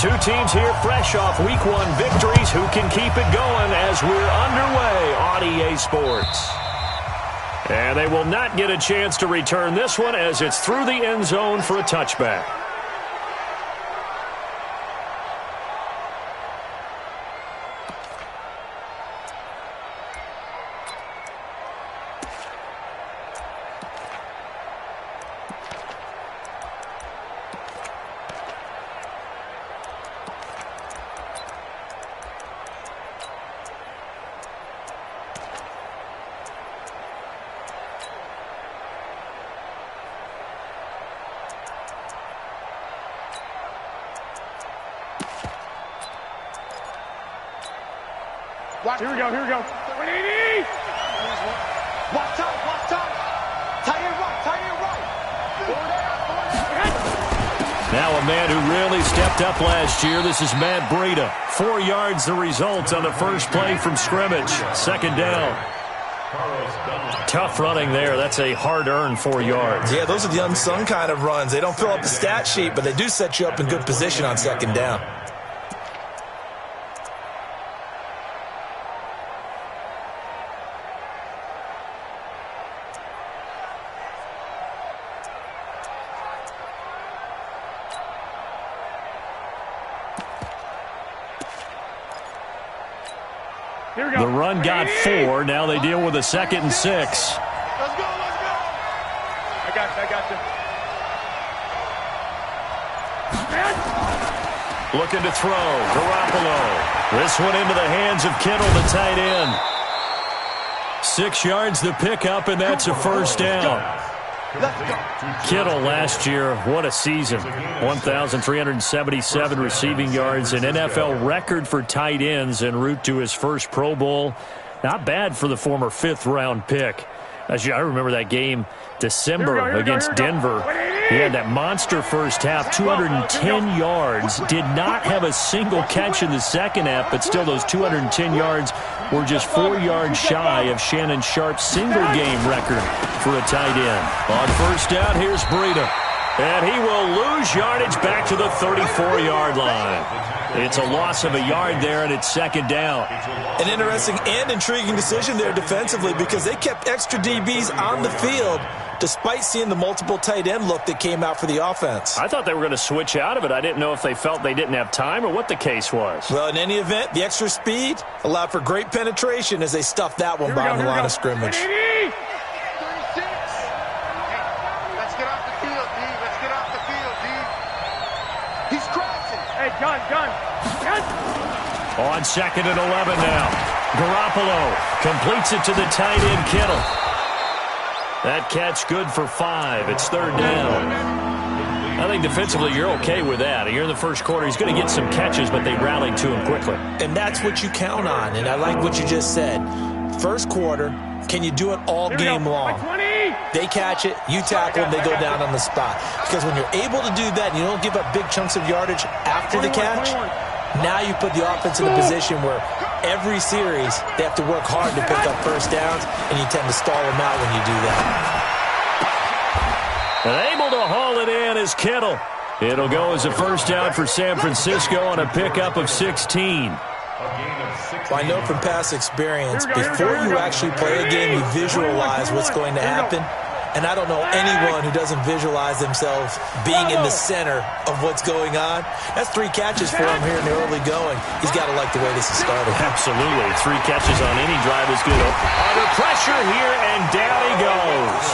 Two teams here fresh off Week 1 victories. Who can keep it going as we're underway on EA Sports? And they will not get a chance to return this one as it's through the end zone for a touchback. Here we go, here we go. 180! Watch out. Tie it right. Now a man who really stepped up last year. This is Matt Breida. 4 yards the result on the first play from scrimmage. Second down. Tough running there. That's a hard-earned 4 yards. Yeah, those are the unsung kind of runs. They don't fill up the stat sheet, but they do set you up in good position on second down. The run got 4. Now they deal with a 2nd and 6. Let's go. I got you. Looking to throw. Garoppolo. This one into the hands of Kittle, the tight end. 6 yards the pickup, and that's a first down. Kittle last year, what a season. 1,377 receiving yards, an NFL record for tight ends en route to his first Pro Bowl. Not bad for the former 5th-round pick. I remember that game, December against Denver. He had that monster first half, 210 yards. Did not have a single catch in the second half, but still those 210 yards were just 4 yards shy of Shannon Sharp's single-game record for a tight end. On first down, here's Breida. And he will lose yardage back to the 34-yard line. It's a loss of a yard there, and it's second down. An interesting and intriguing decision there defensively because they kept extra DBs on the field despite seeing the multiple tight end look that came out for the offense. I thought they were going to switch out of it. I didn't know if they felt they didn't have time or what the case was. Well, in any event, the extra speed allowed for great penetration as they stuffed that one behind the line of scrimmage. Gun. On 2nd and 11 now. Garoppolo completes it to the tight end, Kittle. That catch good for 5. It's third down. I think defensively you're okay with that. You're in the first quarter. He's going to get some catches, but they rallied to him quickly. And that's what you count on, and I like what you just said. First quarter, can you do it all game long? They catch it, you tackle them, they go down on the spot. Because when you're able to do that and you don't give up big chunks of yardage after the catch, now you put the offense in a position where every series they have to work hard to pick up first downs, and you tend to stall them out when you do that. And able to haul it in is Kittle. It'll go as a first down for San Francisco on a pickup of 16. Well, I know from past experience, before you actually play a game, you visualize what's going to happen. And I don't know anyone who doesn't visualize themselves being in the center of what's going on. That's 3 catches for him here in the early going. He's got to like the way this is started. Absolutely. 3 catches on any drive is good. Under pressure here, and down he goes.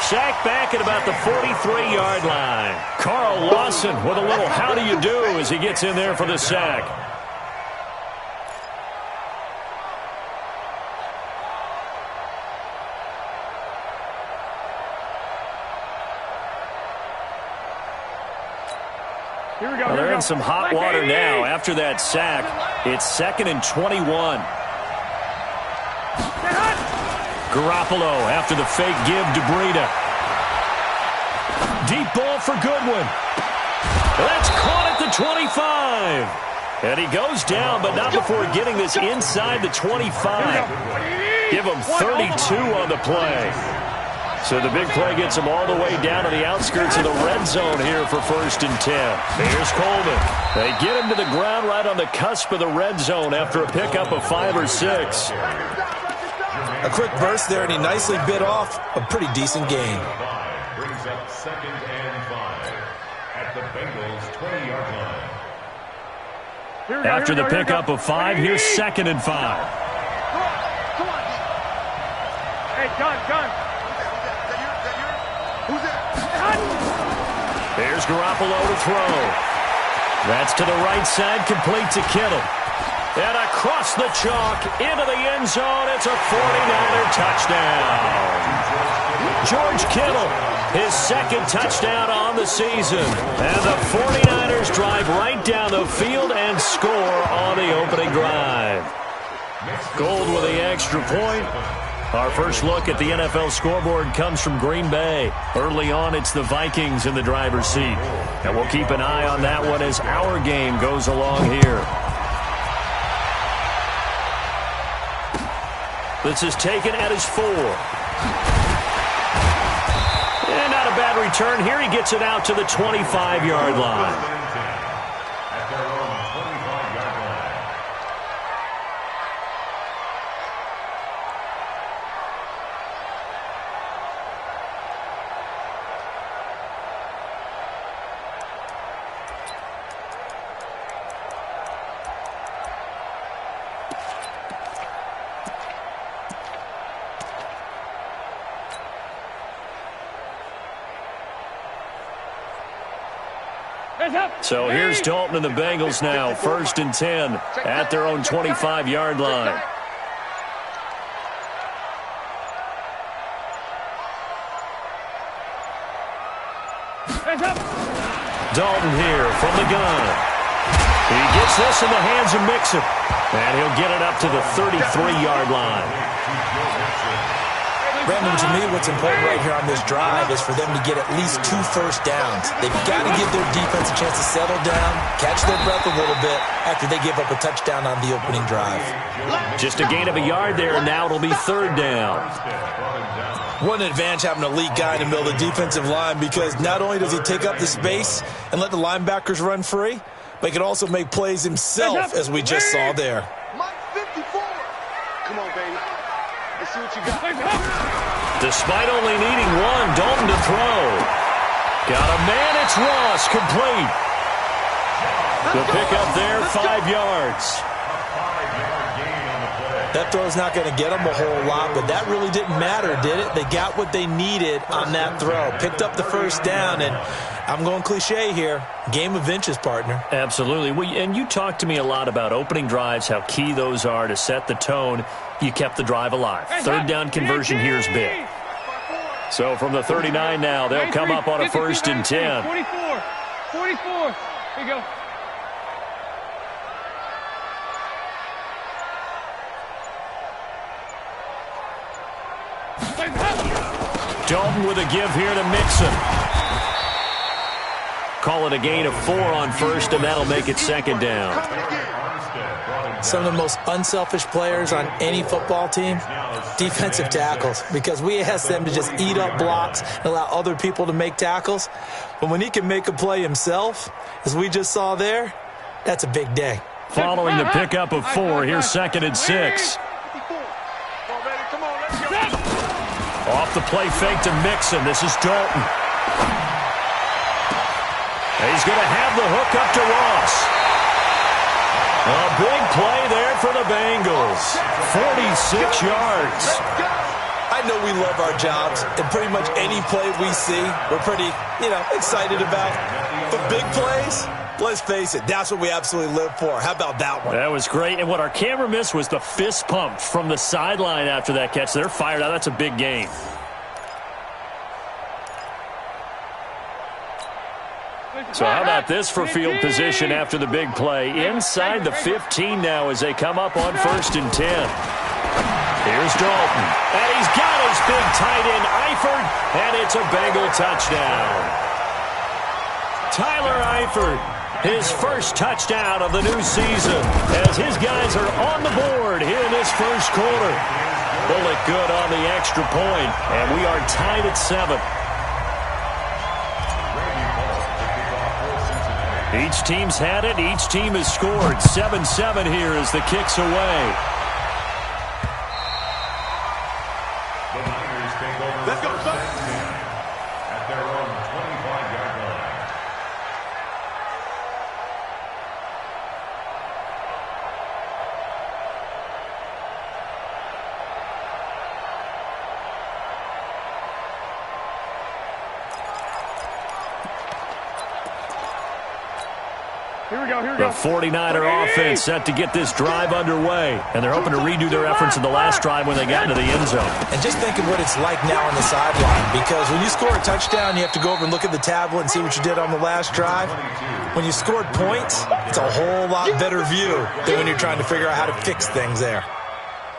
Sacked back at about the 43-yard line. Carl Lawson with a little how do you do as he gets in there for the sack. Well, they're in some hot water now. After that sack, it's 2nd and 21. Garoppolo after the fake give to Breida. Deep ball for Goodwin. That's caught at the 25. And he goes down, but not before getting this inside the 25. Give him 32 on the play. So the big play gets him all the way down to the outskirts of the red zone here for 1st and 10. Here's Coleman. They get him to the ground right on the cusp of the red zone after a pickup of 5 or 6. A quick burst there, and he nicely bit off a pretty decent gain. Brings up 2nd and 5 at the Bengals' 20-yard line. After the pickup of 5, here's 2nd and 5. Come on. Hey, John. Who's that? Here's Garoppolo to throw. That's to the right side, complete to Kittle. And across the chalk, into the end zone, it's a 49er touchdown. George Kittle, his 2nd touchdown on the season. And the 49ers drive right down the field and score on the opening drive. Gold with the extra point. Our first look at the NFL scoreboard comes from Green Bay. Early on, it's the Vikings in the driver's seat. And we'll keep an eye on that one as our game goes along here. This is taken at his 4. And not a bad return here. He gets it out to the 25-yard line. So here's Dalton and the Bengals now, 1st and 10 at their own 25-yard line. Dalton here from the gun. He gets this in the hands of Mixon, and he'll get it up to the 33-yard line. Brandon, to me, what's important right here on this drive is for them to get at least 2 first downs. They've got to give their defense a chance to settle down, catch their breath a little bit after they give up a touchdown on the opening drive. Just a gain of a yard there, and now it'll be 3rd down. What an advantage having an elite guy in the middle of the defensive line, because not only does he take up the space and let the linebackers run free, but he can also make plays himself, as we just saw there. Mike 54. Come on, baby. Let's see what you got. Despite only needing 1, Dalton to throw. Got a man, it's Ross, complete. The pickup there, 5 yards. That throw's not going to get them a whole lot, but that really didn't matter, did it? They got what they needed on that throw. Picked up the first down, and I'm going cliche here. Game of inches, partner. Absolutely. And you talked to me a lot about opening drives, how key those are to set the tone. You kept the drive alive. 3rd down conversion here is big. So from the 39 now, they'll come up on a 1st and 10. 44. Here you go. Dalton with a give here to Mixon. Call it a gain of 4 on 1st, and that'll make it 2nd down. Some of the most unselfish players on any football team, defensive tackles, because we ask them to just eat up blocks and allow other people to make tackles. But when he can make a play himself, as we just saw there, that's a big day. Following the pickup of 4, here's 2nd and 6. Off the play fake to Mixon. This is Dalton. He's going to have the hook up to Ross. A big play there for the Bengals. 46 yards. I know we love our jobs, and pretty much any play we see, we're pretty, excited about. But big plays, let's face it, that's what we absolutely live for. How about that one? That was great. And what our camera missed was the fist pump from the sideline after that catch. They're fired out. That's a big gain. So how about this for field position after the big play? Inside the 15 now as they come up on 1st and 10. Here's Dalton. And he's got his big tight end, Eifert, and it's a Bengal touchdown. Tyler Eifert, his first touchdown of the new season, as his guys are on the board here in this first quarter. Bullet good on the extra point, and we are tied at 7. Each team's had it. Each team has scored. 7-7 here as the kick's away. The Niners take over. Let's go, at their own 25-yard line. Here we go. The 49er offense set to get this drive underway, and they're hoping to redo their efforts in the last drive when they got into the end zone. And just think of what it's like now on the sideline, because when you score a touchdown, you have to go over and look at the tablet and see what you did on the last drive. When you scored points, it's a whole lot better view than when you're trying to figure out how to fix things there.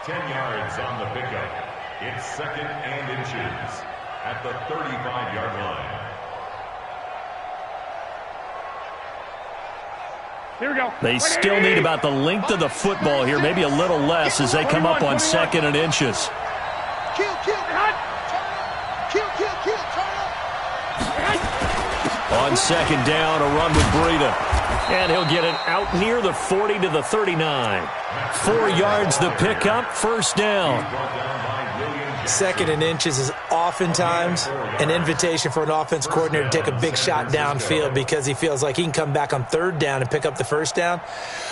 10 yards on the pickup. It's 2nd and inches at the 35-yard line. Here we go. They still need about the length of the football here, maybe a little less as they come up on 2nd and inches. Kill, On 2nd down, a run with Breida. And he'll get it out near the 40 to the 39. 4 yards the pickup, first down. 2nd and inches is oftentimes an invitation for an offense coordinator to take a big shot downfield because he feels like he can come back on 3rd down and pick up the first down.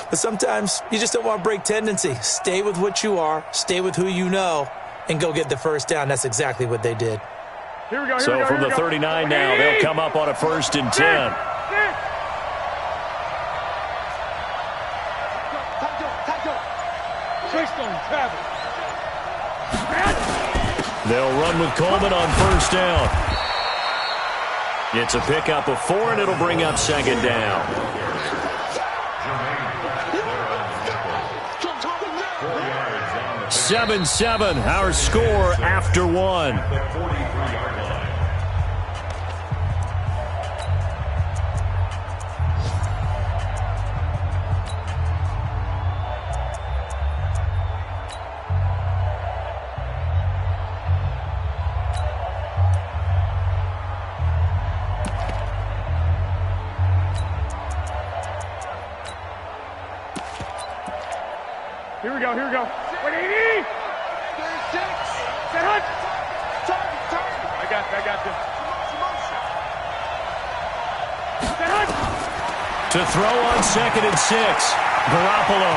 But sometimes you just don't want to break tendency. Stay with what you are, stay with who you know, and go get the first down. That's exactly what they did. Here we go. So from the 39 now, they'll come up on a 1st and 10. They'll run with Coleman on 1st down. It's a pickup of 4, and it'll bring up 2nd down. 7-7, our score after 1. Here we go. 180. Set hunt. I got this. Set hunt. To throw on 2nd and 6. Garoppolo.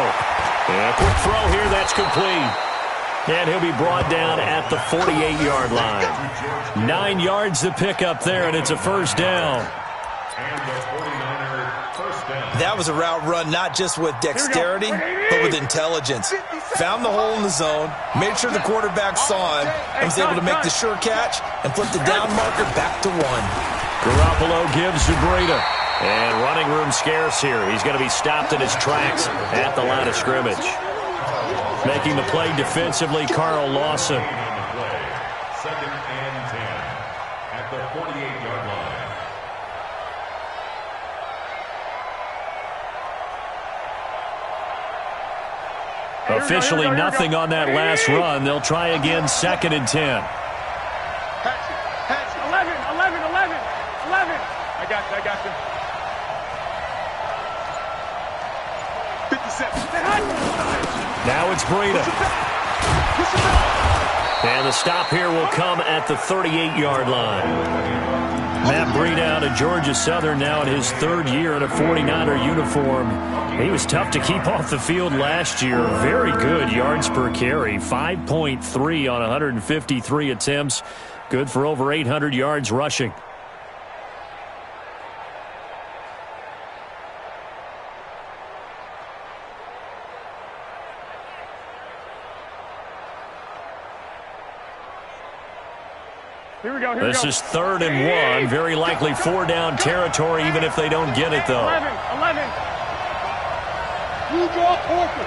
And a quick throw here, that's complete. And he'll be brought down at the 48-yard line. 9 yards the pickup there, and it's a first down. And the 49er first down. That was a route run not just with dexterity, but with intelligence. Found the hole in the zone, made sure the quarterback saw him, and was able to make the sure catch and flip the down marker back to 1. Garoppolo gives to Breida. And running room scarce here. He's going to be stopped in his tracks at the line of scrimmage. Making the play defensively, Carl Lawson. 2nd and 10 at the 48-yard line. Officially nothing on that last run. They'll try again, 2nd and 10. 11. I got you. 57. Now it's Breida. And the stop here will come at the 38-yard line. Matt Breida out of Georgia Southern now in his 3rd year in a 49er uniform. He was tough to keep off the field last year. Very good yards per carry. 5.3 on 153 attempts. Good for over 800 yards rushing. This is 3rd and 1. Very likely 4-down territory, even if they don't get it, though. 11. You draw Porter.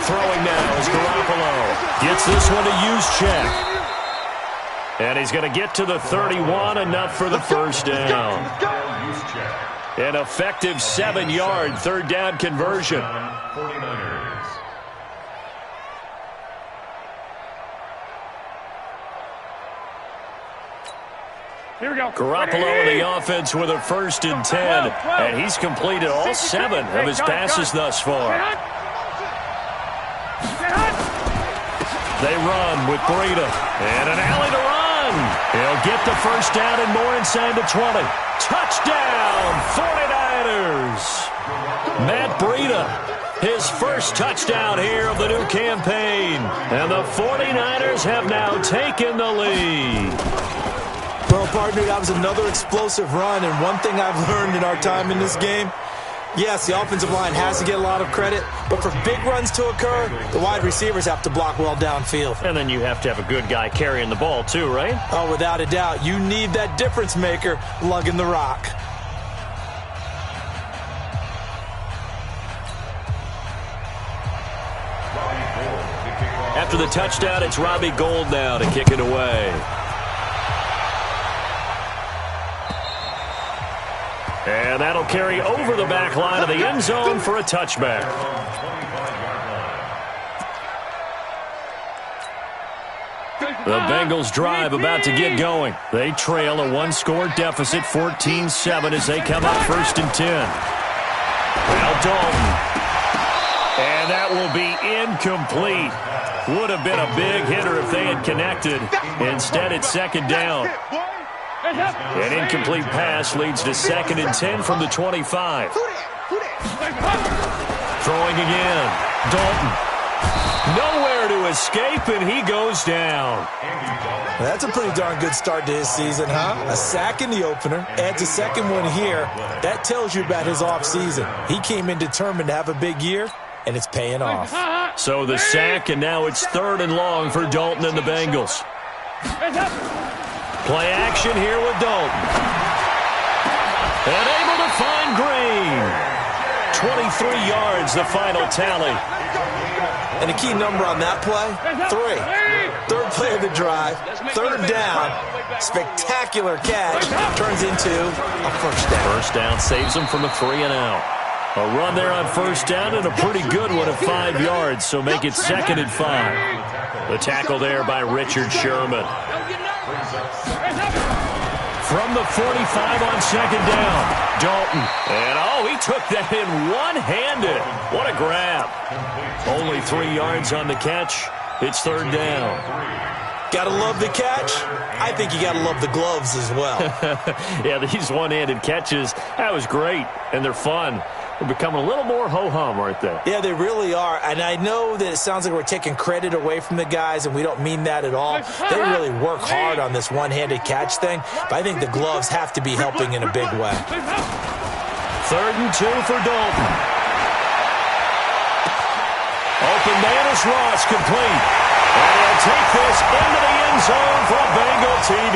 Throwing now is Garoppolo. Gets this one to Juszczyk. And he's going to get to the 31, enough for the first down. An effective 7-yard third down conversion. 49ers. Here we go. Garoppolo in the offense with a 1st and 10. And he's completed all 7 of his passes thus far. They run with Breida. And an alley to run. He'll get the 1st down and more inside the 20. Touchdown, 49ers. Matt Breida, his 1st touchdown here of the new campaign. And the 49ers have now taken the lead. Well, partner, that was another explosive run, and one thing I've learned in our time in this game, yes, the offensive line has to get a lot of credit, but for big runs to occur, the wide receivers have to block well downfield. And then you have to have a good guy carrying the ball too, right? Oh, without a doubt. You need that difference maker lugging the rock. After the touchdown, it's Robbie Gould now to kick it away. And that'll carry over the back line of the end zone for a touchback. The Bengals drive about to get going. They trail a 1-score deficit, 14-7, as they come up 1st and 10. Now Dalton. And that will be incomplete. Would have been a big hitter if they had connected. Instead, it's 2nd down. An incomplete pass leads to 2nd and 10 from the 25. Throwing again. Dalton. Nowhere to escape, and he goes down. That's a pretty darn good start to his season, huh? A sack in the opener, adds a 2nd one here. That tells you about his offseason. He came in determined to have a big year, and it's paying off. So the sack, and now it's 3rd and long for Dalton and the Bengals. Play action here with Dalton. And able to find Green. 23 yards, the final tally. And a key number on that play, 3. 3rd play of the drive, 3rd down, spectacular catch, turns into a 1st down. 1st down saves him from a 3-and-out. A run there on 1st down and a pretty good one of 5 yards, so make it 2nd and 5. The tackle there by Richard Sherman. From the 45 on 2nd down, Dalton. And, he took that in one-handed. What a grab. Only 3 yards on the catch. It's 3rd down. Gotta love the catch. I think you gotta love the gloves as well. Yeah, these one-handed catches, that was great, and they're fun. They're becoming a little more ho-hum, aren't they? Yeah, they really are. And I know that it sounds like we're taking credit away from the guys, and we don't mean that at all. They really work hard on this one-handed catch thing, but I think the gloves have to be helping in a big way. 3rd and 2 for Dalton. Open man is Ross, complete. And he'll take this into the end zone for a Bengal TD.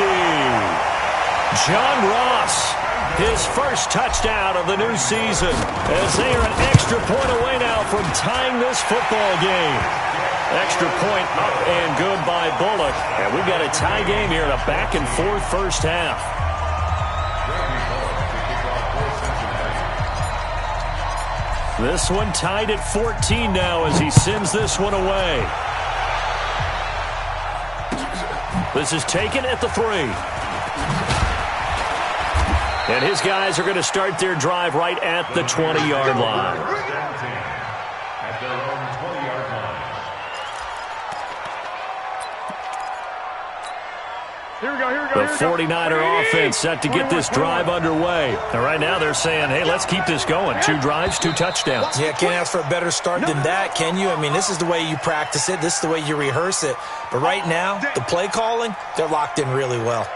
John Ross, his 1st touchdown of the new season, as they are an extra point away now from tying this football game. Extra point up and good by Bullock. And we've got a tie game here in a back-and-forth 1st half. This one tied at 14 now as he sends this one away. This is taken at the 3. And his guys are going to start their drive right at the 20-yard line. At their own 20-yard line. Here we go. The 49er offense set to get this drive underway. And right now they're saying, hey, let's keep this going. 2 drives, 2 touchdowns. Yeah, can't ask for a better start than that, can you? I mean, this is the way you practice it. This is the way you rehearse it. But right now, the play calling, they're locked in really well.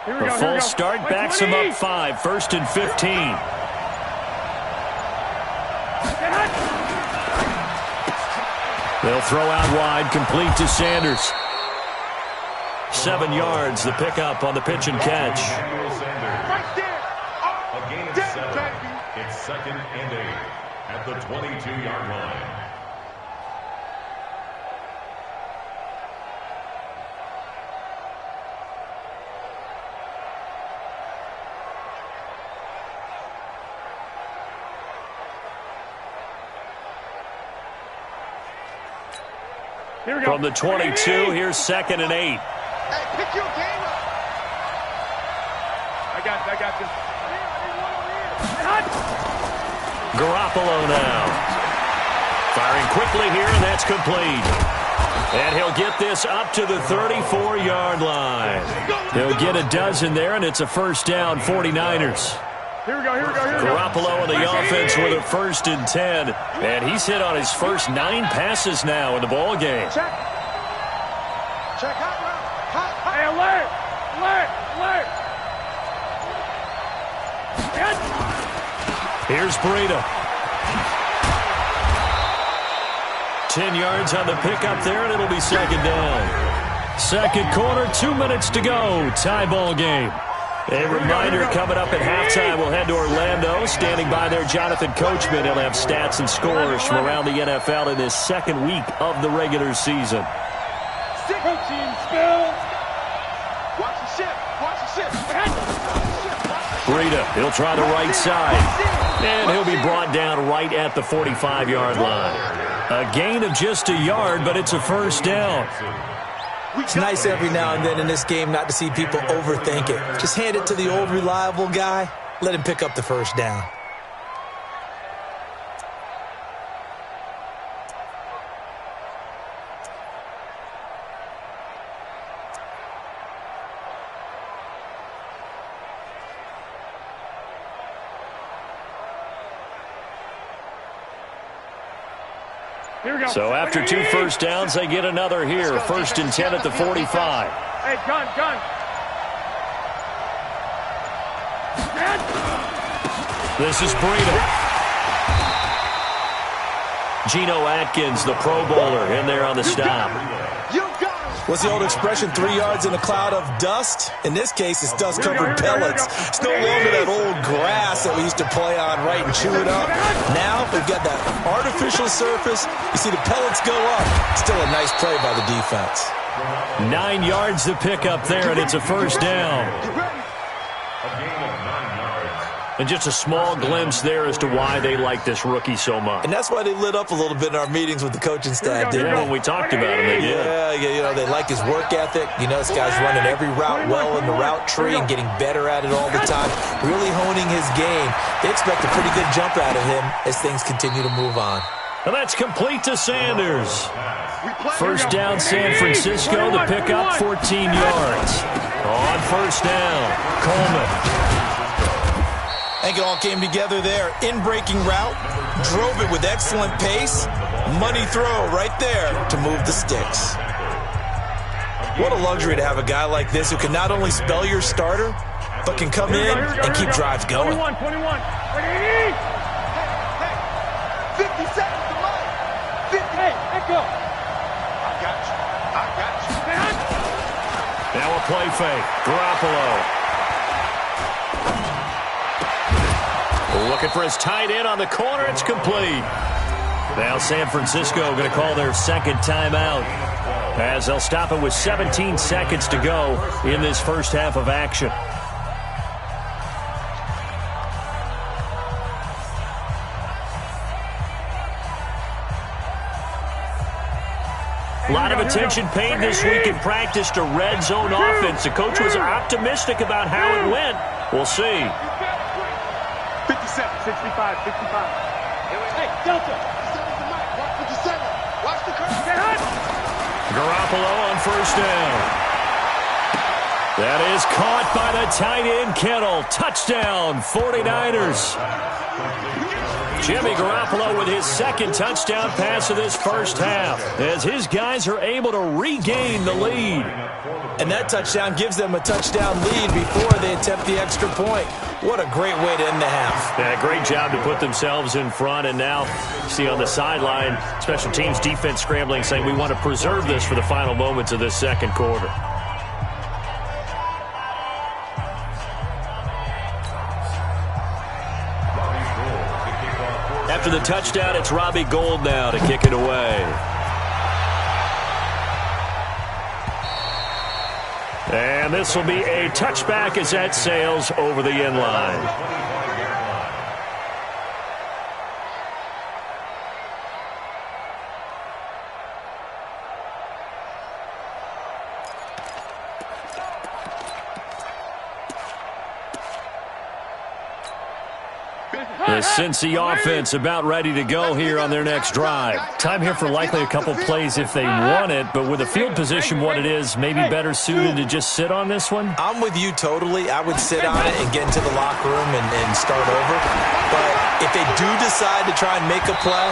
The false start backs him up 5, 1st and 15. They'll throw out wide, complete to Sanders. 7 yards, the pickup on the pitch and catch. Right there. A gain of 7. It's 2nd and 8 at the 22-yard line. Here we go. From the 22, here's 2nd and 8. Hey, pick your game up. I got this. Garoppolo now. Firing quickly here, and that's complete. And he'll get this up to the 34-yard line. He'll get a dozen there, and it's a first down, 49ers. Here we go. Garoppolo in the offense with a 1st and 10. And he's hit on his first 9 passes now in the ball game. Check hot route. Hey, alert. Here's Breida. 10 yards on the pickup there, and it'll be 2nd down. Second quarter, 2 minutes to go. Tie ball game. A reminder coming up at halftime, we'll head to Orlando. Standing by there, Jonathan Coachman. He'll have stats and scores from around the NFL in this 2nd week of the regular season. Breida, he'll try the right side. And he'll be brought down right at the 45-yard line. A gain of just a yard, but it's a first down. It's nice every now and then in this game not to see people overthink it. Just hand it to the old reliable guy. Let him pick up the first down. So after 2 first downs, they get another here. 1st and 10 at the 45. Hey, gun. This is Breida. Geno Atkins, the Pro Bowler, in there on the stop. What's the old expression, 3 yards in a cloud of dust? In this case, it's dust-covered pellets. It's no longer that old grass that we used to play on, right, and chew it up. Now, we've got that artificial surface. You see the pellets go up. Still a nice play by the defense. 9 yards to pick up there, and it's a first down. And just a small glimpse there as to why they like this rookie so much. And that's why they lit up a little bit in our meetings with the coaching staff, didn't they? When we talked about him, they did. Yeah, you know, they like his work ethic. You know, this guy's running every route well in the route tree and getting better at it all the time, really honing his game. They expect a pretty good jump out of him as things continue to move on. And that's complete to Sanders. First down, San Francisco. The pickup, 14 yards. On first down, Coleman. I think it all came together there. In-breaking route, drove it with excellent pace. Money throw right there to move the sticks. What a luxury to have a guy like this who can not only spell your starter, but can come in and keep drives going. 21. 50 seconds to mine. 50. Hey, let go. I got you. Now a play fake. Garoppolo. Looking for his tight end on the corner. It's complete. Now San Francisco going to call their 2nd timeout as they'll stop it with 17 seconds to go in this first half of action. A lot of attention paid this week in practice to red zone offense. The coach was optimistic about how it went. We'll see. 57, 65, 55. Hey, Delta. Watch the curve. Garoppolo on first down. That is caught by the tight end, Kittle. Touchdown, 49ers. Jimmy Garoppolo with his second touchdown pass of this first half as his guys are able to regain the lead. And that touchdown gives them a touchdown lead before they attempt the extra point. What a great way to end the half. Yeah, great job to put themselves in front. And now, see on the sideline, special teams defense scrambling, saying we want to preserve this for the final moments of this second quarter. After the touchdown, it's Robbie Gould now to kick it away. And this will be a touchback as that sails over the end line. The Cincy offense about ready to go here on their next drive. Time here for likely a couple plays if they want it, but with the field position what it is, maybe better suited to just sit on this one? I'm with you totally. I would sit on it and get into the locker room and start over. But if they do decide to try and make a play,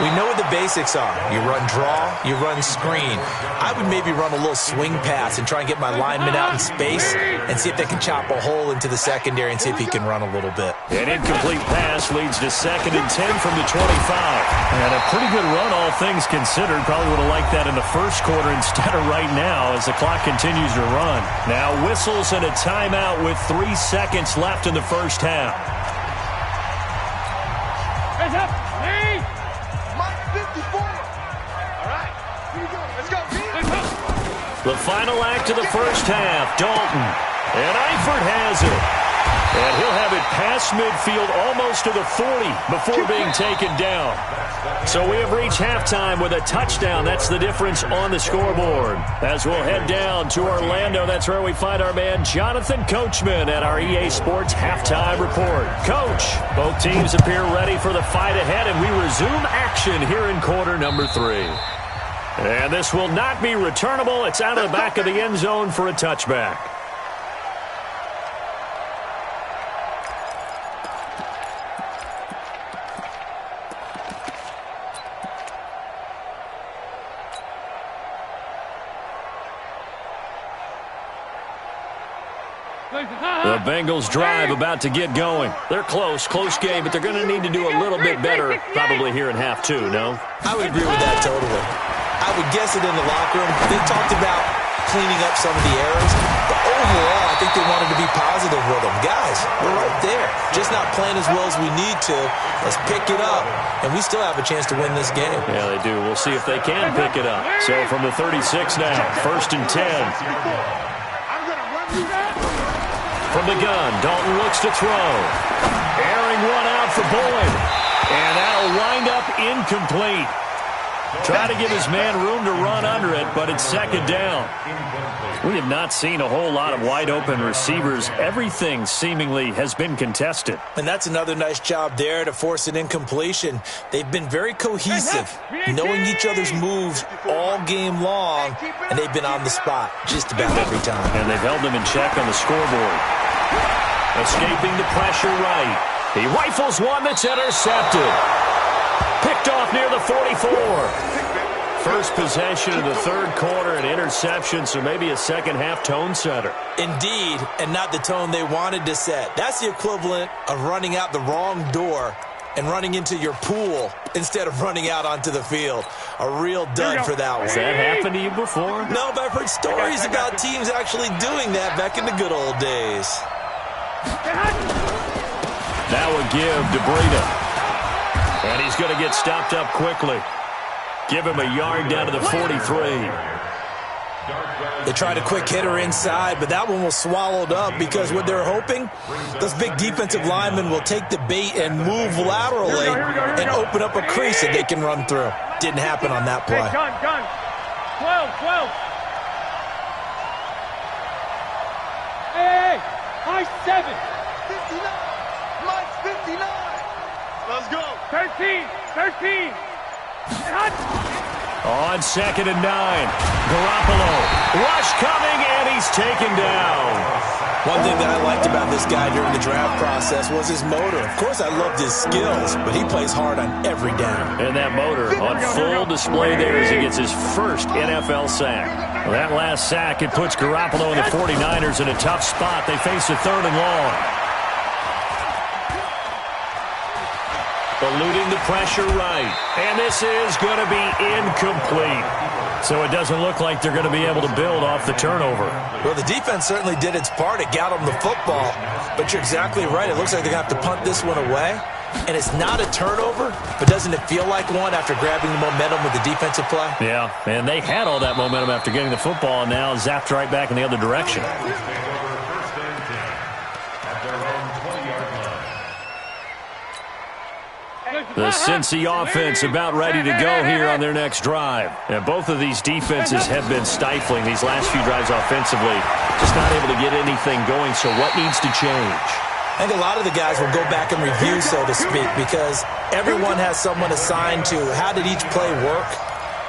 we know what the basics are. You run draw, you run screen. I would maybe run a little swing pass and try and get my lineman out in space and see if they can chop a hole into the secondary and see if he can run a little bit. An incomplete pass leads to 2nd and 10 from the 25. And a pretty good run, all things considered. Probably would have liked that in the first quarter instead of right now as the clock continues to run. Now whistles and a timeout with 3 seconds left in the first half. Hands up, lead. Mike 54. All right, here we go. Let's go. The final act of the first half, Dalton. And Eifert has it. And he'll have it past midfield almost to the 40 before being taken down. So we have reached halftime with a touchdown. That's the difference on the scoreboard. As we'll head down to Orlando, that's where we find our man Jonathan Coachman at our EA Sports Halftime Report. Coach, both teams appear ready for the fight ahead, and we resume action here in quarter number 3. And this will not be returnable. It's out of the back of the end zone for a touchback. The Bengals drive about to get going. They're close game, but they're going to need to do a little bit better probably here in half 2, no? I would agree with that totally. I would guess it in the locker room. They talked about cleaning up some of the errors, but overall, I think they wanted to be positive with them. Guys, we're right there. Just not playing as well as we need to. Let's pick it up, and we still have a chance to win this game. Yeah, they do. We'll see if they can pick it up. So from the 36 now, 1st and 10. From the gun, Dalton looks to throw. Airing one out for Boyd. And that'll wind up incomplete. Try to give his man room to run under it, but it's 2nd down. We have not seen a whole lot of wide-open receivers. Everything seemingly has been contested. And that's another nice job there to force an incompletion. They've been very cohesive, knowing each other's moves all game long, and they've been on the spot just about every time. And they've held them in check on the scoreboard. Escaping the pressure right. He rifles one that's intercepted. Picked off near the 44. First possession of the 3rd quarter, an interception, so maybe a second half tone setter. Indeed, and not the tone they wanted to set. That's the equivalent of running out the wrong door and running into your pool instead of running out onto the field. A real dud for that one. Has that happened to you before? No, but I've heard stories about teams actually doing that back in the good old days. That would give DeBreda. And he's going to get stopped up quickly. Give him a yard down to the 43. They tried a quick hitter inside, but that one was swallowed up because what they're hoping, those big defensive linemen will take the bait and move laterally and open up a crease that they can run through. Didn't happen on that play. Gun. 12. Hey, high 7. 59. Mike's 59. Let's go. 13. On 2nd and 9. Garoppolo. Rush coming, and he's taken down. One thing that I liked about this guy during the draft process was his motor. Of course, I loved his skills, but he plays hard on every down. And that motor on full display there as he gets his first NFL sack. Well, that last sack, it puts Garoppolo and the 49ers in a tough spot. They face a 3rd and long. Eluding the pressure right. And this is going to be incomplete. So it doesn't look like they're going to be able to build off the turnover. Well, the defense certainly did its part. It got them the football. But you're exactly right. It looks like they're going to have to punt this one away. And it's not a turnover, but doesn't it feel like one after grabbing the momentum with the defensive play? Yeah, and they had all that momentum after getting the football, and now zapped right back in the other direction. The Cincy offense about ready to go here on their next drive. And both of these defenses have been stifling these last few drives offensively. Just not able to get anything going, so what needs to change? I think a lot of the guys will go back and review, so to speak, because everyone has someone assigned to how did each play work.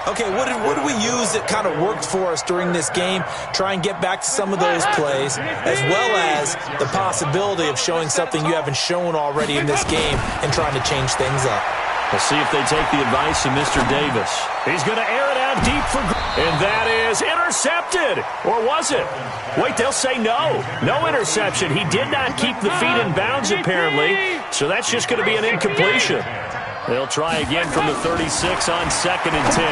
Okay, what did we use that kind of worked for us during this game? Try and get back to some of those plays, as well as the possibility of showing something you haven't shown already in this game and trying to change things up. We'll see if they take the advice of Mr. Davis. He's going to air it out deep for... And that is intercepted. Or was it? Wait, they'll say no. No interception. He did not keep the feet in bounds, apparently. So that's just going to be an incompletion. They'll try again from the 36 on 2nd and 10.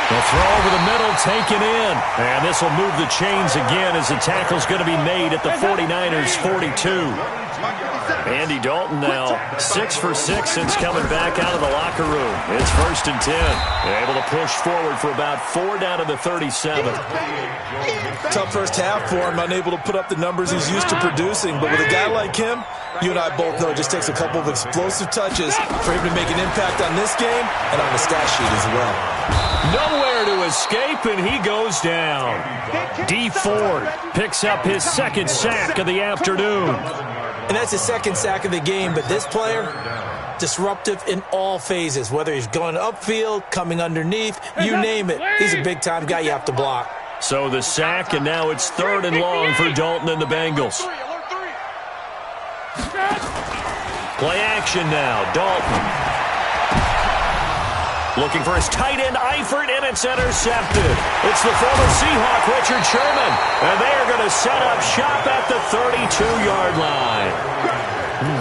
They'll throw over the middle, taken in. And this will move the chains again as the tackle's going to be made at the 49ers' 42. Andy Dalton now 6 for 6 since coming back out of the locker room. It's 1st and 10. They're able to push forward for about 4 down to the 37. Tough first half for him, unable to put up the numbers he's used to producing. But with a guy like him, you and I both know it just takes a couple of explosive touches for him to make an impact on this game and on the stat sheet as well. Nowhere to escape, and he goes down. D. Ford picks up his 2nd sack of the afternoon. And that's his 2nd sack of the game, but this player, disruptive in all phases, whether he's going upfield, coming underneath, you name it. He's a big-time guy you have to block. So the sack, and now it's 3rd and long for Dalton and the Bengals. Play action now, Dalton. Looking for his tight end, Eifert, and it's intercepted. It's the former Seahawk, Richard Sherman. And they are going to set up shop at the 32-yard line.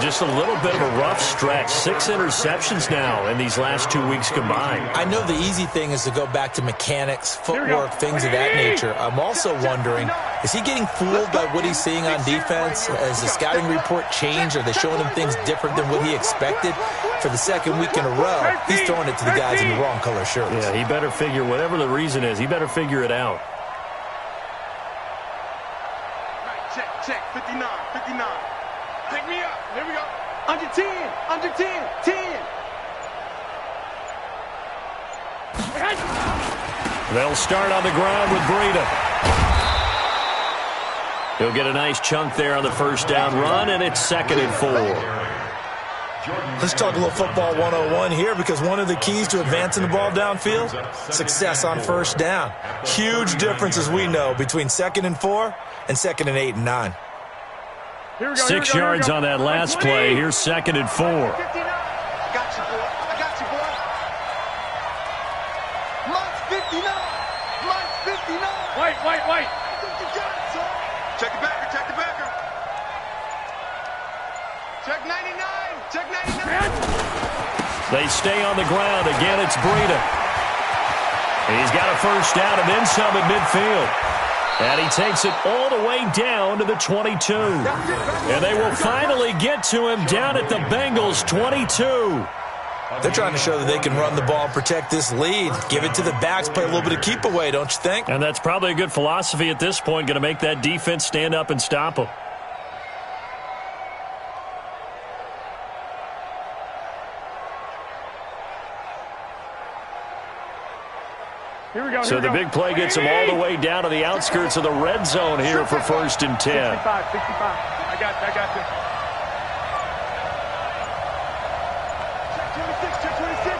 Just a little bit of a rough stretch. 6 interceptions now in these last 2 weeks combined. I know the easy thing is to go back to mechanics, footwork, things of that nature. I'm also wondering, is he getting fooled by what he's seeing on defense? Has the scouting report changed? Are they showing him things different than what he expected? For the 2nd week in a row, he's throwing it to the guys in the wrong color shirts. Yeah, he better figure, whatever the reason is, he better figure it out. Check, 59. Pick me up. Here we go. Under 10. 10. They'll start on the ground with Breida. He'll get a nice chunk there on the 1st down run, and it's 2nd and 4. Let's talk a little football 101 here, because one of the keys to advancing the ball downfield, success on 1st down. Huge difference, as we know, between 2nd and 4 and 2nd and 8 and 9. 6 yards on that last play. Here's 2nd and 4. I got you, boy. Mike's 59. Wait. Check the backer. Check 99. They stay on the ground. Again, it's Breida. He's got a 1st down and then some at midfield. And he takes it all the way down to the 22. And they will finally get to him down at the Bengals' 22. They're trying to show that they can run the ball, protect this lead, give it to the backs, play a little bit of keep away, don't you think? And that's probably a good philosophy at this point, going to make that defense stand up and stop them. So the big play gets them all the way down to the outskirts of the red zone here for 1st and 10. 65. I got you. Check 26.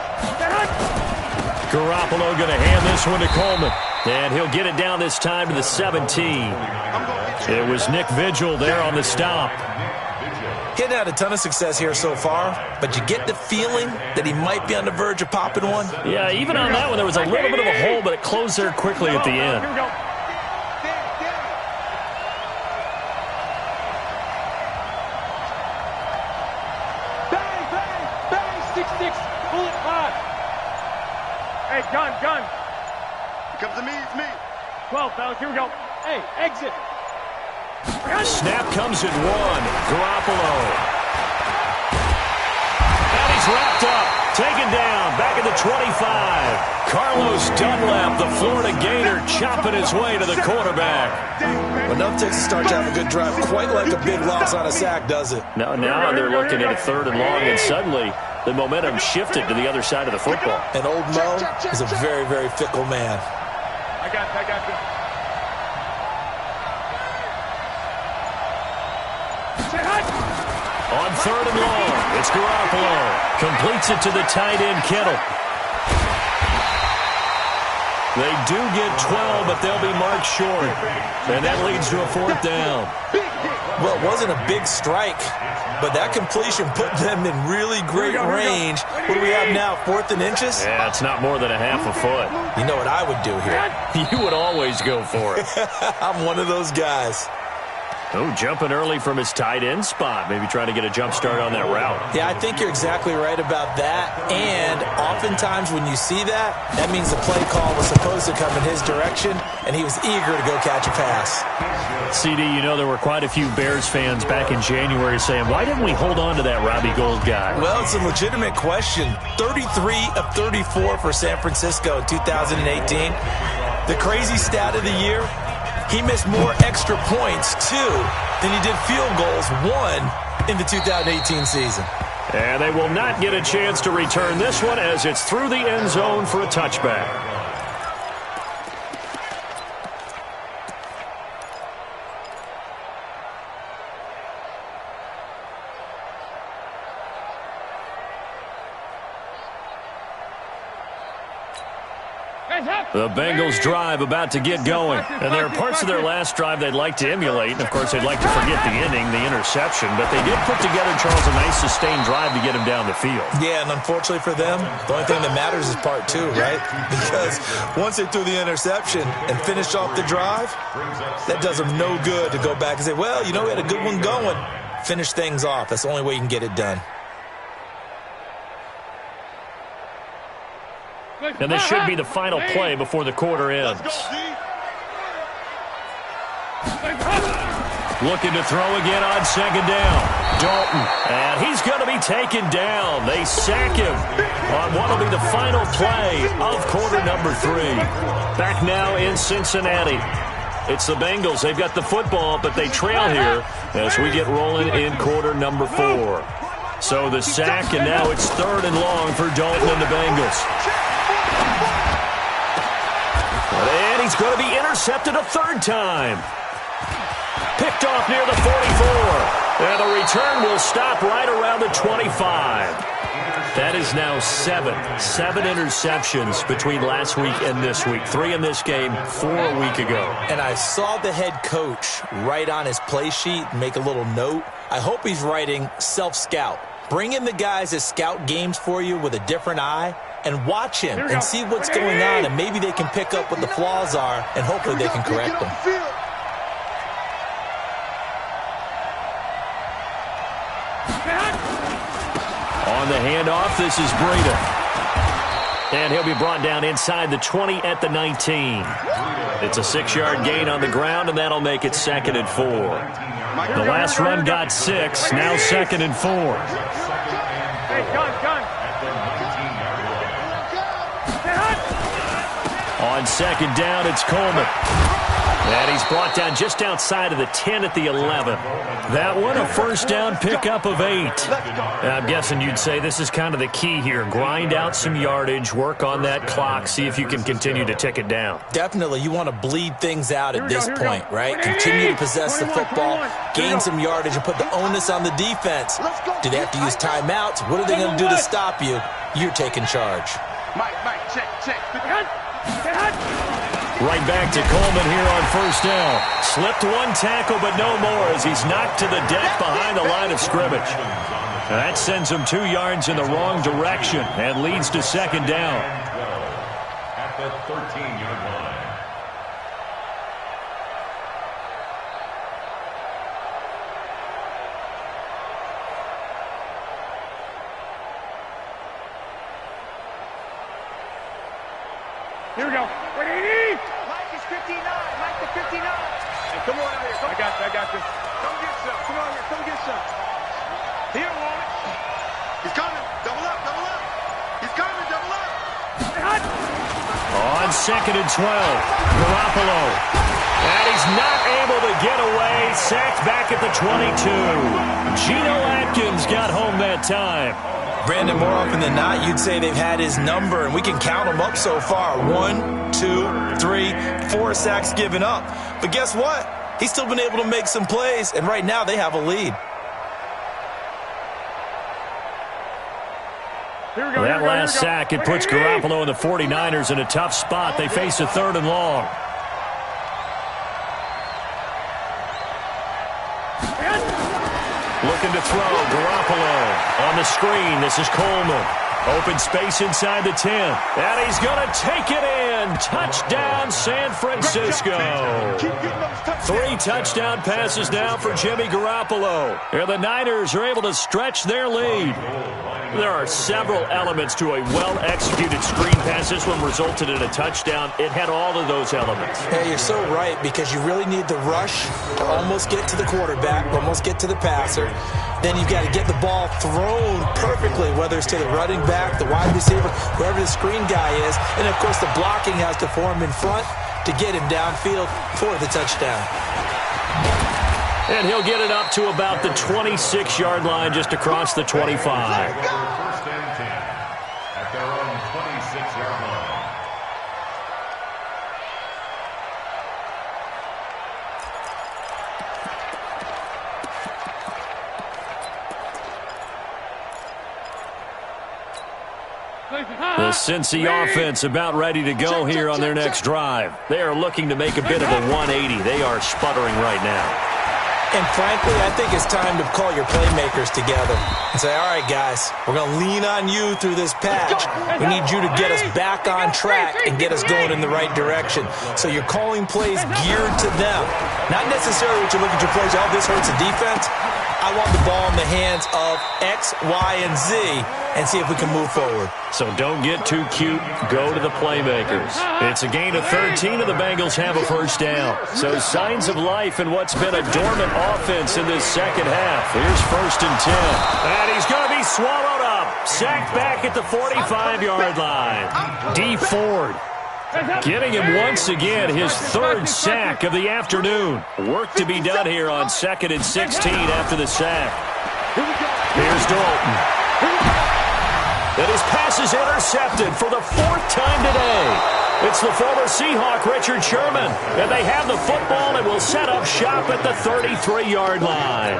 Garoppolo going to hand this one to Coleman. And he'll get it down this time to the 17. It was Nick Vigil there on the stop. He hadn't had a ton of success here so far, but you get the feeling that he might be on the verge of popping one. Yeah, even on that one, there was a little bit of a hole, but it closed there quickly at the end. Here we go. Bang, bang, bang, 6-6, bullet 5. Hey, gun. Here comes to me, it's me. 12, fellas, here we go. Hey, exit. Snap comes at 1. Garoppolo. And he's wrapped up. Taken down. Back at the 25. Carlos Dunlap, the Florida Gator, chopping his way to the quarterback. But enough takes to start to have a good drive. Quite like a big loss on a sack, does it? Now they're looking at a 3rd and long, and suddenly the momentum shifted to the other side of the football. And old Mo is a very, very fickle man. I got you. On 3rd and long, it's Garoppolo. Completes it to the tight end, Kittle. They do get 12, but they'll be marked short. And that leads to a 4th down. Well, it wasn't a big strike, but that completion put them in really great range. What do we have now, 4th and inches? Yeah, it's not more than a half a foot. You know what I would do here? You would always go for it. I'm one of those guys. Oh, jumping early from his tight end spot. Maybe trying to get a jump start on that route. Yeah, I think you're exactly right about that. And oftentimes when you see that, that means the play call was supposed to come in his direction, and he was eager to go catch a pass. CD, you know there were quite a few Bears fans back in January saying, why didn't we hold on to that Robbie Gould guy? Well, it's a legitimate question. 33 of 34 for San Francisco in 2018. The crazy stat of the year, he missed more extra points, 2, than he did field goals, 1, in the 2018 season. And they will not get a chance to return this one as it's through the end zone for a touchback. The Bengals drive about to get going. And there are parts of their last drive they'd like to emulate. And, of course, they'd like to forget the inning, the interception. But they did put together, Charles, a nice sustained drive to get him down the field. Yeah, and unfortunately for them, the only thing that matters is part 2, right? Because once they threw the interception and finished off the drive, that does them no good to go back and say, well, you know, we had a good one going. Finish things off. That's the only way you can get it done. And this should be the final play before the quarter ends. Looking to throw again on 2nd down. Dalton. And he's going to be taken down. They sack him on what will be the final play of quarter number 3. Back now in Cincinnati. It's the Bengals. They've got the football, but they trail here as we get rolling in quarter number 4. So the sack, and now it's 3rd and long for Dalton and the Bengals. And he's going to be intercepted a 3rd time. Picked off near the 44. And the return will stop right around the 25. That is now 7 interceptions between last week and this week. 3 in this game, 4 a week ago. And I saw the head coach write on his play sheet, make a little note. I hope he's writing self-scout. Bring in the guys that scout games for you with a different eye and watch him and see what's going on, and maybe they can pick up what the flaws are, and hopefully they can correct them. On the handoff, this is Breida. And he'll be brought down inside the 20 at the 19. It's a 6-yard gain on the ground, and that'll make it 2nd and 4. The last run got 6, now 2nd and 4. Hey, gun. On 2nd down, it's Coleman. And he's brought down just outside of the 10 at the 11. That one, a 1st down pickup of 8. And I'm guessing you'd say this is kind of the key here. Grind out some yardage, work on that clock, see if you can continue to tick it down. Definitely, you want to bleed things out at this point, right? Continue to possess the football, gain some yardage, and put the onus on the defense. Do they have to use timeouts? What are they going to do to stop you? You're taking charge. Mike, check. Right back to Coleman here on first down. Slipped one tackle, but no more as he's knocked to the deck behind the line of scrimmage. That sends him 2 yards in the wrong direction and leads to second down. At the 13-yard line. Here we go. 180. Mike is 59. Mike to 59. Hey, come on out here. Come. I got this. Come get some. Come on here. Come get some. He don't want it. He's coming. Double up. Double up. He's coming. Double up. On second and 12, Garoppolo. And he's not able to get away. Sacked back at the 22. Geno Atkins got home that time. Brandon, more often than not, you'd say they've had his number, and we can count them up so far. 1, 2, 3, 4 sacks given up. But guess what? He's still been able to make some plays, and right now they have a lead. That last sack, it puts Garoppolo and the 49ers in a tough spot. They face a 3rd and long. Looking to throw, Garoppolo on the screen. This is Coleman. Open space inside the 10. And he's going to take it in. Touchdown, San Francisco. 3 touchdown passes now for Jimmy Garoppolo. And the Niners are able to stretch their lead. There are several elements to a well-executed screen pass. This one resulted in a touchdown. It had all of those elements. Hey, you're so right, because you really need the rush to almost get to the quarterback, almost get to the passer. Then you've got to get the ball thrown perfectly, whether it's to the running back, the wide receiver, whoever the screen guy is. And, of course, the blocking has to form in front to get him downfield for the touchdown. And he'll get it up to about the 26-yard line, just across the 25. First and 10 at their own 26-yard line. The Cincy offense about ready to go here on their next drive. They are looking to make a bit of a 180. They are sputtering right now. And frankly, I think it's time to call your playmakers together and say, all right, guys, we're going to lean on you through this patch. We need you to get us back on track and get us going in the right direction. So you're calling plays geared to them. Not necessarily what you look at your plays, oh, this hurts the defense. I want the ball in the hands of X, Y, and Z and see if we can move forward. So don't get too cute. Go to the playmakers. It's a gain of 13, and the Bengals have a first down. So signs of life in what's been a dormant offense in this second half. Here's first and 10. And he's going to be swallowed up. Sacked back at the 45-yard line. D. Ford getting him once again, his 3rd sack of the afternoon. Work to be done here on 2nd and 16 after the sack. Here's Dalton. And his pass is intercepted for the 4th time today. It's the former Seahawk, Richard Sherman. And they have the football and will set up shop at the 33-yard line.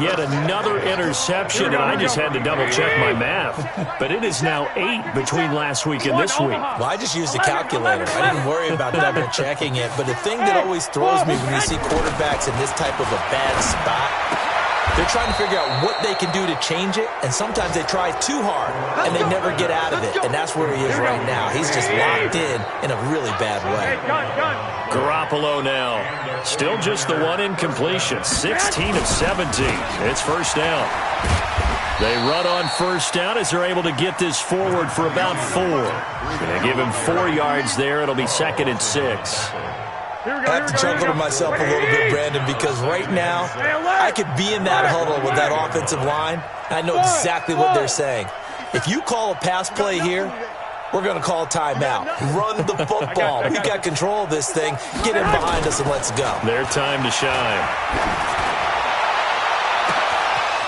Yet another interception, and I just had to double-check my math. But it is now 8 between last week and this week. Well, I just used a calculator. I didn't worry about double-checking it. But the thing that always throws me when you see quarterbacks in this type of a bad spot, they're trying to figure out what they can do to change it, and sometimes they try too hard, and they never get out of it. And that's where he is right now. He's just locked in a really bad way. Garoppolo now. Still just the one incompletion. 16 of 17. It's first down. They run on first down as they're able to get this forward for about 4. Going to give him 4 yards there. It'll be 2nd and 6. I have to chuckle to myself a little bit, Brandon, because right now I could be in that huddle with that offensive line. I know exactly what they're saying. If you call a pass play here, we're going to call timeout. Run the football. We've got control of this thing. Get in behind us and let's go. Their time to shine.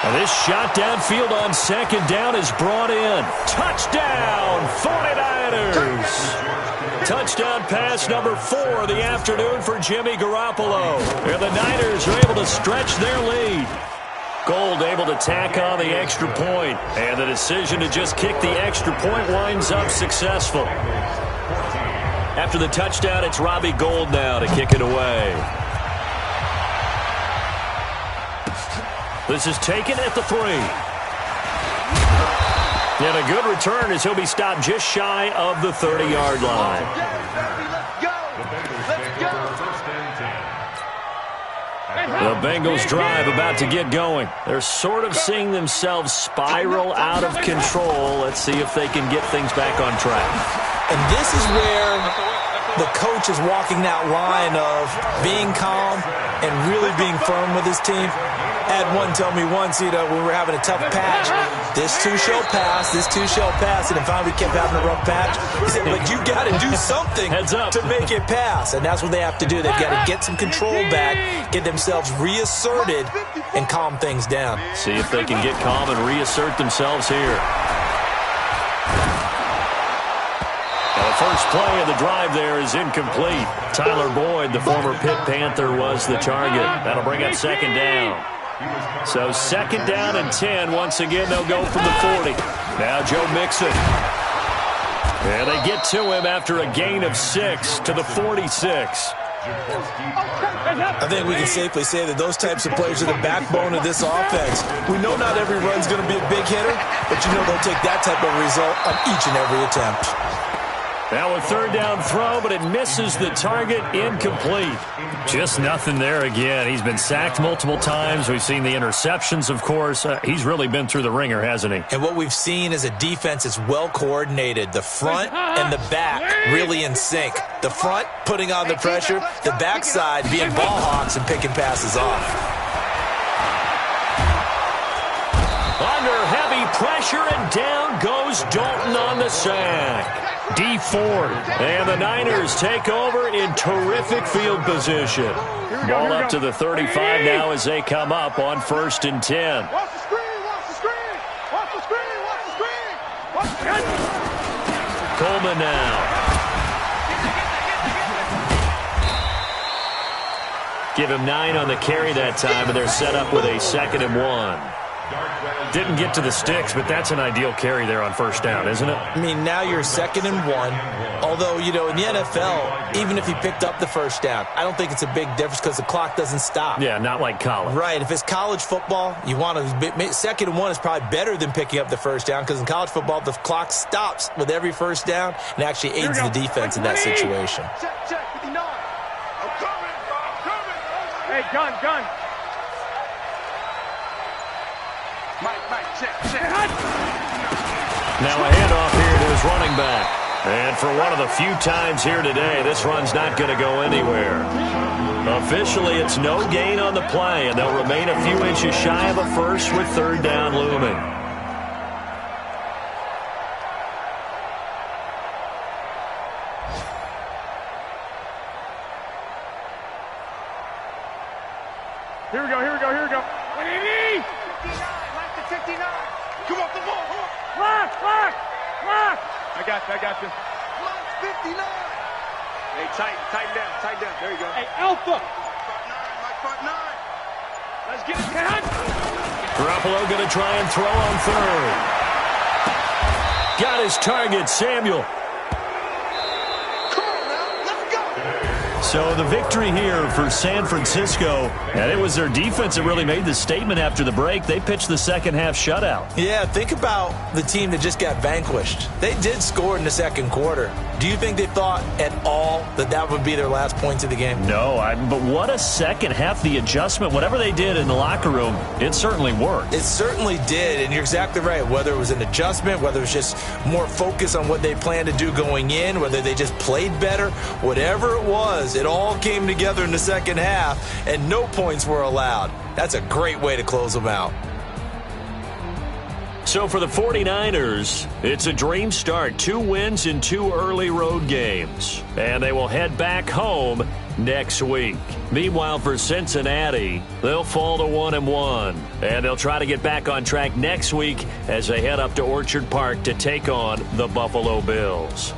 And this shot downfield on 2nd down is brought in. Touchdown, 49ers. Touchdown pass number 4 of the afternoon for Jimmy Garoppolo. And the Niners are able to stretch their lead. Gold able to tack on the extra point. And the decision to just kick the extra point winds up successful. After the touchdown, it's Robbie Gould now to kick it away. This is taken at the 3. And a good return as he'll be stopped just shy of the 30-yard line. The Bengals drive about to get going. They're sort of seeing themselves spiral out of control. Let's see if they can get things back on track. And this is where the coach is walking that line of being calm and really being firm with his team. I had one tell me once, when we were having a tough patch, this too shall pass, this too shall pass, and then finally we kept having a rough patch. He said, but you got to do something to make it pass, and that's what they have to do. They've got to get some control back, get themselves reasserted, and calm things down. See if they can get calm and reassert themselves here. The first play of the drive there is incomplete. Tyler Boyd, the former Pitt Panther, was the target. That'll bring up second down. So second down and 10. Once again, they'll go from the 40. Now Joe Mixon. And they get to him after a gain of 6 to the 46. I think we can safely say that those types of plays are the backbone of this offense. We know not every run's going to be a big hitter, but they'll take that type of result on each and every attempt. Now a third down throw, but it misses the target, incomplete. Just nothing there again. He's been sacked multiple times. We've seen the interceptions, of course. He's really been through the ringer, hasn't he? And what we've seen is a defense that's well coordinated. The front and the back really in sync. The front putting on the pressure, the backside being ball hawks and picking passes off. Under heavy pressure, and down goes Dalton on the sack. D Ford. And the Niners take over in terrific field position. Ball up to the 35 now as they come up on 1st and 10. Watch the screen, watch the screen, watch the screen, watch the screen. Watch the screen. Coleman now. Give him 9 on the carry that time, and they're set up with a 2nd and 1. Didn't get to the sticks, but that's an ideal carry there on 1st down, isn't it? I mean, now you're 2nd and 1. Although, in the NFL, even if he picked up the 1st down, I don't think it's a big difference because the clock doesn't stop. Yeah, not like college. Right. If it's college football, you want to 2nd and 1 is probably better than picking up the 1st down because in college football, the clock stops with every 1st down and actually aids the defense in that situation. Check, 59. I'm coming. Hey, gun. Mike, check. Now a handoff here to his running back. And for one of the few times here today, this run's not going to go anywhere. Officially, it's no gain on the play, and they'll remain a few inches shy of a first with 3rd down looming. Here we go. 180. 59, Mike to 59. Come off the ball. Lock. I got you. Mike 59. Hey, tighten down. There you go. Hey, Alpha. Mike front 9. Let's get it, Cat. Garoppolo going to try and throw on 3rd. Got his target, Samuel. So the victory here for San Francisco, and it was their defense that really made the statement after the break. They pitched the second half shutout. Yeah, think about the team that just got vanquished. They did score in the 2nd quarter. Do you think they thought at all that would be their last points of the game? No, but what a second half. The adjustment, whatever they did in the locker room, it certainly worked. It certainly did, and you're exactly right. Whether it was an adjustment, whether it was just more focus on what they planned to do going in, whether they just played better, whatever it was, it all came together in the second half, and no points were allowed. That's a great way to close them out. So for the 49ers, it's a dream start. 2 wins in 2 early road games. And they will head back home next week. Meanwhile, for Cincinnati, they'll fall to 1-1. And they'll try to get back on track next week as they head up to Orchard Park to take on the Buffalo Bills.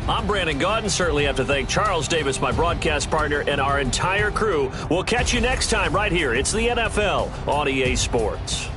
I'm Brandon Gaudin. Certainly have to thank Charles Davis, my broadcast partner, and our entire crew. We'll catch you next time right here. It's the NFL on EA Sports.